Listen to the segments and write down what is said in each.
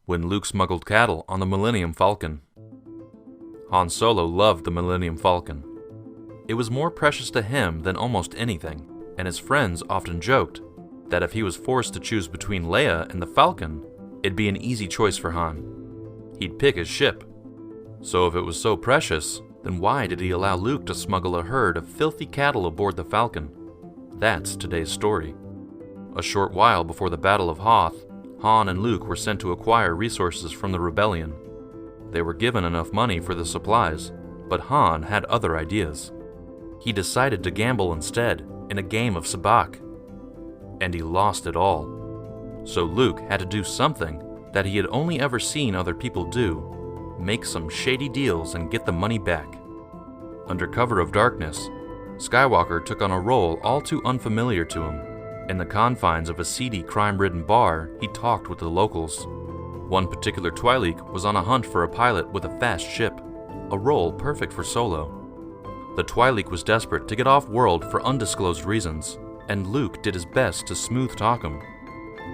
when Luke smuggled cattle on the Millenium Falcon. Han Solo loved the Millenium Falcon. It was more precious to him than almost anything, and his friends often joked that if he was forced to choose between Leia and the Falcon, it'd be an easy choice for Han. He'd pick his ship. So if it was so precious, then why did he allow Luke to smuggle a herd of filthy cattle aboard the Falcon? That's today's story. A short while before the Battle of Hoth, Han and Luke were sent to acquire resources from the rebellion. They were given enough money for the supplies, but Han had other ideas. He decided to gamble instead in a game of sabacc, and he lost it all. So Luke had to do something that he had only ever seen other people do: make some shady deals and get the money back. Under cover of darkness, Skywalker took on a role all too unfamiliar to him. In the confines of a seedy, crime-ridden bar, he talked with the locals. One particular Twi'lek was on a hunt for a pilot with a fast ship, a role perfect for Solo. The Twi'lek was desperate to get off-world for undisclosed reasons, and Luke did his best to smooth-talk him.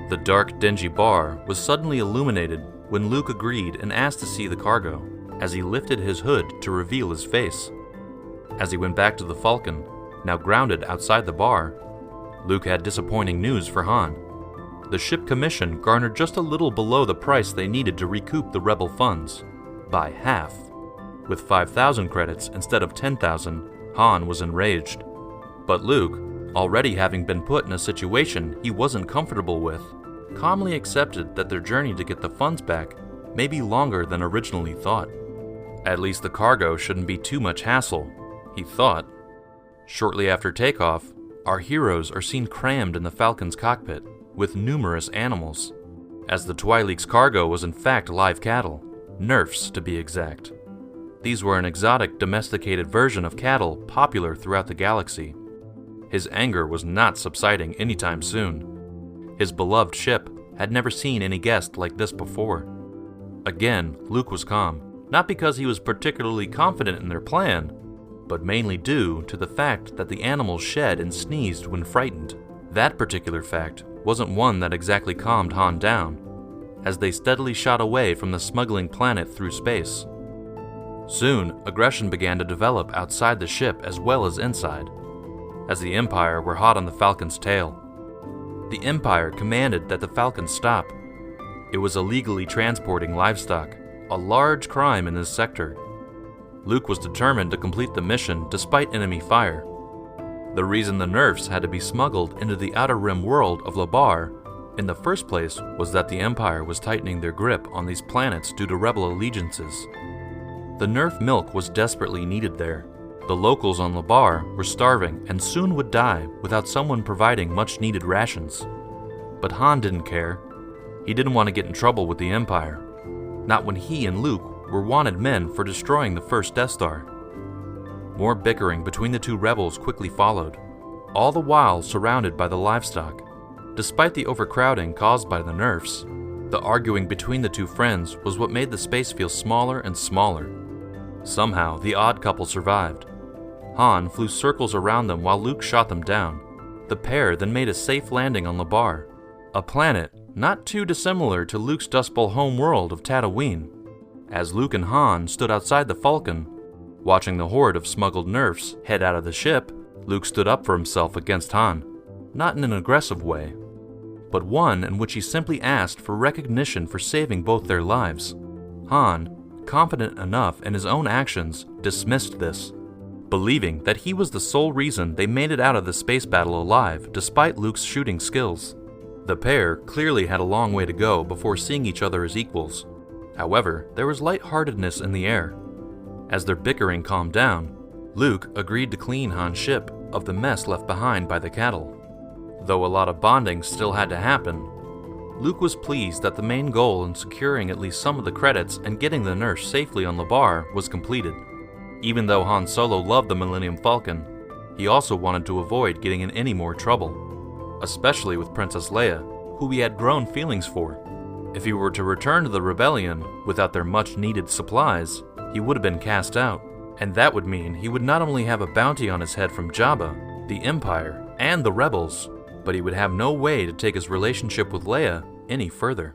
The dark, dingy bar was suddenly illuminated when Luke agreed and asked to see the cargo, as he lifted his hood to reveal his face. As he went back to the Falcon, now grounded outside the bar, Luke had disappointing news for Han. The ship commission garnered just a little below the price they needed to recoup the rebel funds, by half. With 5,000 credits instead of 10,000, Han was enraged. But Luke, already having been put in a situation he wasn't comfortable with, calmly accepted that their journey to get the funds back may be longer than originally thought. At least the cargo shouldn't be too much hassle, he thought. Shortly after takeoff, our heroes are seen crammed in the Falcon's cockpit with numerous animals, as the Twi'lek's cargo was in fact live cattle, Nerfs to be exact. These were an exotic, domesticated version of cattle popular throughout the galaxy. His anger was not subsiding anytime soon. His beloved ship had never seen any guest like this before. Again, Luke was calm, not because he was particularly confident in their plan, but mainly due to the fact that the animals shed and sneezed when frightened. That particular fact wasn't one that exactly calmed Han down, as they steadily shot away from the smuggling planet through space. Soon, aggression began to develop outside the ship as well as inside, as the Empire were hot on the Falcon's tail. The Empire commanded that the Falcon stop. It was illegally transporting livestock, a large crime in this sector. Luke was determined to complete the mission despite enemy fire. The reason the Nerfs had to be smuggled into the outer rim world of Labar in the first place was that the Empire was tightening their grip on these planets due to rebel allegiances. The Nerf milk was desperately needed there. The locals on Labar were starving and soon would die without someone providing much-needed rations. But Han didn't care. He didn't want to get in trouble with the Empire, not when he and Luke were wanted men for destroying the first Death Star. More bickering between the two rebels quickly followed, all the while surrounded by the livestock. Despite the overcrowding caused by the Nerfs, the arguing between the two friends was what made the space feel smaller and smaller. Somehow, the odd couple survived. Han flew circles around them while Luke shot them down. The pair then made a safe landing on Labar, a planet not too dissimilar to Luke's Dust Bowl home world of Tatooine. As Luke and Han stood outside the Falcon, watching the horde of smuggled Nerfs head out of the ship, Luke stood up for himself against Han, not in an aggressive way, but one in which he simply asked for recognition for saving both their lives. Han, confident enough in his own actions, dismissed this, believing that he was the sole reason they made it out of the space battle alive despite Luke's shooting skills. The pair clearly had a long way to go before seeing each other as equals. However, there was lightheartedness in the air. As their bickering calmed down, Luke agreed to clean Han's ship of the mess left behind by the cattle. Though a lot of bonding still had to happen, Luke was pleased that the main goal in securing at least some of the credits and getting the Nerfs safely on Labar was completed. Even though Han Solo loved the Millenium Falcon, he also wanted to avoid getting in any more trouble, especially with Princess Leia, who he had grown feelings for. If he were to return to the rebellion without their much-needed supplies, he would have been cast out, and that would mean he would not only have a bounty on his head from Jabba, the Empire, and the rebels, but he would have no way to take his relationship with Leia any further.